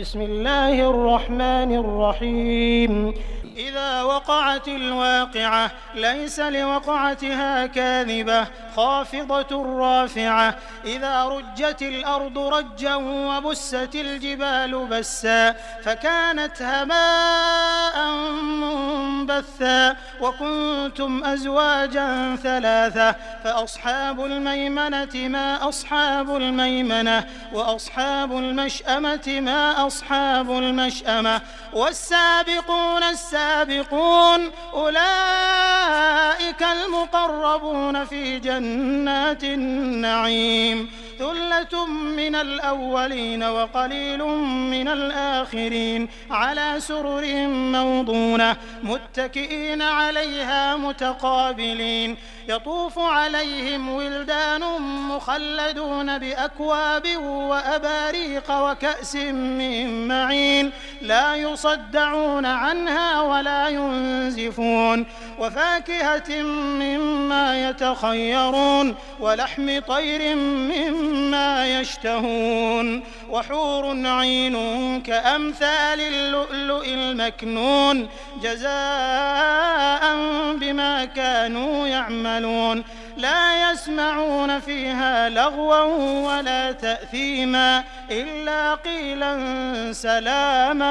بسم الله الرحمن الرحيم إذا وقعت الواقعة ليس لوقعتها كاذبة خافضة رافعة إذا رجت الأرض رجا وبست الجبال بسا فكانت هباء منبثا وكنتم أزواجا ثلاثة فأصحاب الميمنة ما أصحاب الميمنة وأصحاب المشأمة ما أصحاب المشأمة والسابقون السابقون أولئك المقربون في جنات النعيم ثلة من الأولين وقليل من الآخرين على سرر موضونة متكئين عليها متقابلين يطوف عليهم ولدان مخلدون بأكواب وأباريق وكأس من معين لا يصدعون عنها ولا ينزفون وفاكهة مما يتخيرون ولحم طير مما يشتهون وحور عين كأمثال اللؤلؤ المكنون جزاء بما كانوا يعملون لا يسمعون فيها لغوا ولا تأثيما إلا قيلا سلاما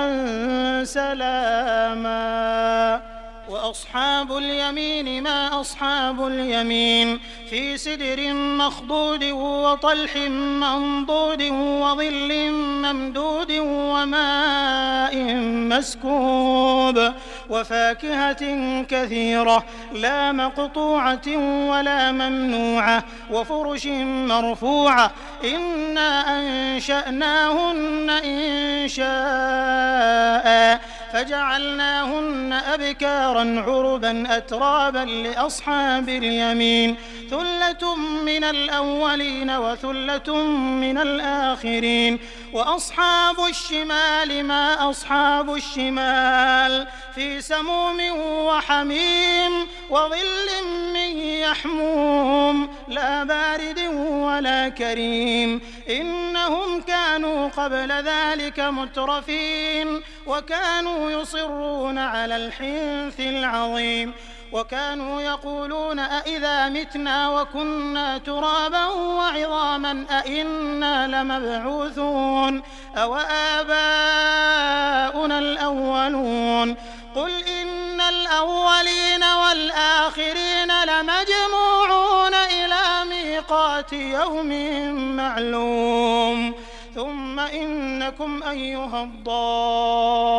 سلاما وأصحاب اليمين ما أصحاب اليمين في سدر مخضود وطلح منضود وظل ممدود وماء مسكوب وفاكهة كثيرة لا مقطوعة ولا ممنوعة وفرش مرفوعة إنا أنشأناهن إنشاء فجعلناهن أبكارا عربا أترابا لأصحاب اليمين ثلة من الأولين وثلة من الآخرين وأصحاب الشمال ما أصحاب الشمال في سموم وحميم وظل من يحموم لا بارد ولا كريم إنهم كانوا قبل ذلك مترفين وكانوا يصرون على الحنث العظيم وكانوا يقولون أئذا متنا وكنا ترابا وعظاما أئنا لمبعوثون أو آباؤنا الأولون قل إن الأولين والآخرين لمجموعون إلى ميقات يوم معلوم ثم إنكم أيها الضالون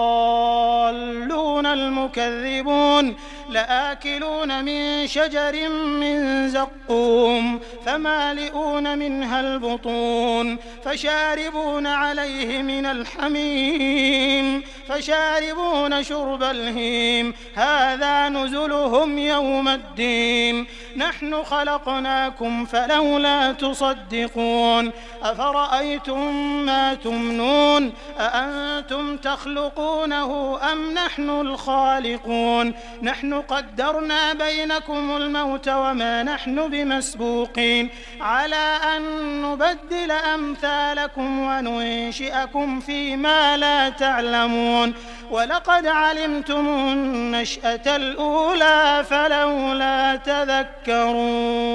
المكذبون لآكلون من شجر من زقوم فمالئون منها البطون فشاربون عليه من الحميم فشاربون شرب الهيم هذا نزلهم يوم الدين نحن خلقناكم فلولا تصدقون أفرأيتم ما تمنون أأنتم تخلقونه أم نحن الخالقون نحن قدرنا بينكم الموت وما نحن بمسبوقين على أن نبدل أمثالكم وننشئكم فيما لا تعلمون ولقد علمتم النشأة الأولى فلولا تذكرون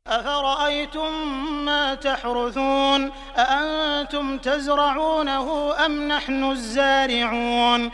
أفرأيتم ما تحرثون أأنتم تزرعونه أم نحن الزارعون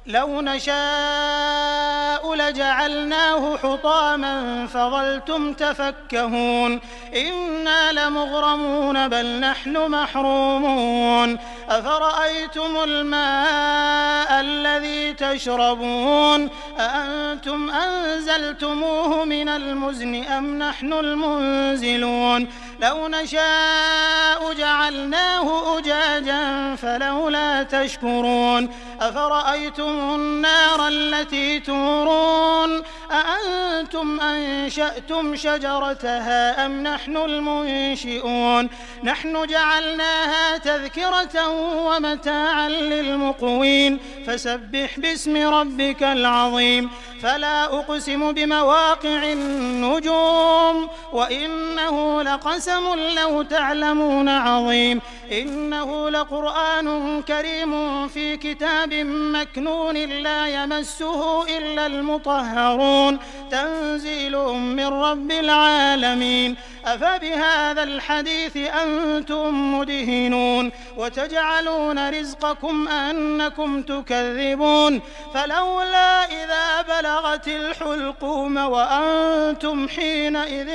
لو نشاء لجعلناه حطاما فظلتم تفكهون إنا لمغرمون بل نحن محرومون أفرأيتم الماء الذي تشربون أأنتم أنزلتموه من المزن أم نحن المنزلون لو نشاء جعلناه أجاجا فلولا تشكرون أفرأيتم النار التي تورون أأنتم أنشأتم شجرتها أم نحن المنشئون نحن جعلناها تذكرة ومتاعا للمقوين فسبح باسم ربك العظيم فلا أقسم بمواقع النجوم وإنه لقسم لو تعلمون عظيم إنه لقرآن كريم في كتاب مكنون لا يمسه إلا المطهرون تنزيل من رب العالمين أفبهذا الحديث أنتم مدهنون وتجعلون رزقكم أنكم تكذبون فلولا إذا بلغت الحلقوم وأنتم حينئذ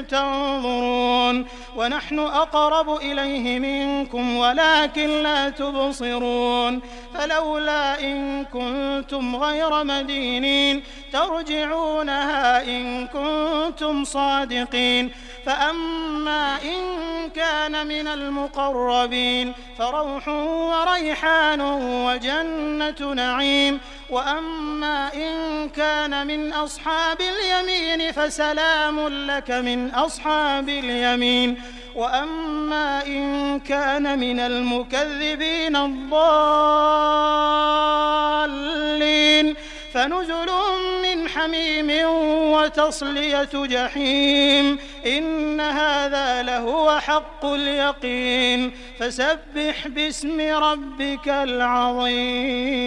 تنظرون ونحن أقرب إليه منكم ولكن لا تبصرون فلولا إن كنتم غير مدينين ترجعونها إن كنتم صادقين فأما إن كان من المقربين فروح وريحان وجنة نعيم وأما إن كان من أصحاب اليمين فسلام لك من أصحاب اليمين وأما إن كان من المكذبين الضالين فنزل من حميم وتصلية جحيم إن هذا لهو حق اليقين فسبح باسم ربك العظيم.